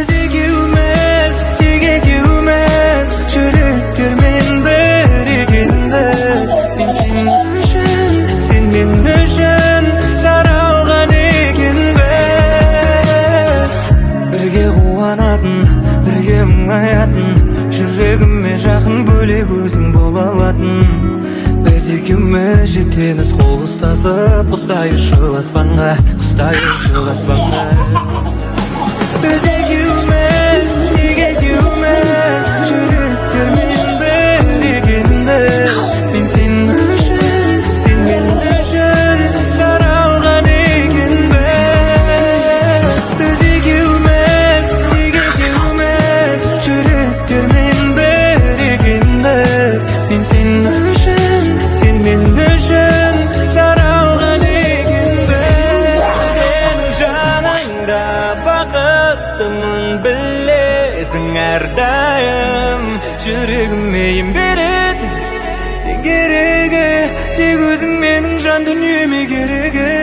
Biz ikimiz tek ikimiz, жүректермен бірігенбіз. Мен сен үшін, сен мен үшін жаралған екенбіз. Бірге қуанатын, бірге мұңаятын, жүрегіме жақын бөлек өзің бола алатын. Біз екеуміз жетеміз қол ұстасып, құстайшы аспанға, құстайшы аспанға. Biz ikimiz, tek ikimiz, жүректермен бірігенбіз. Мен сен үшін, сен мен үшін жаралған екенбіз. Biz ikimiz, tek ikimiz, жүректермен бірігенбіз. Мен сен үшін, сен мен үшін жаралған екенбіз. Сенің жаныңда бақыттымын білесің әрдайым, жүрегіме ем беретін сен керегі, тек өзің менің жан дүниеме керегі.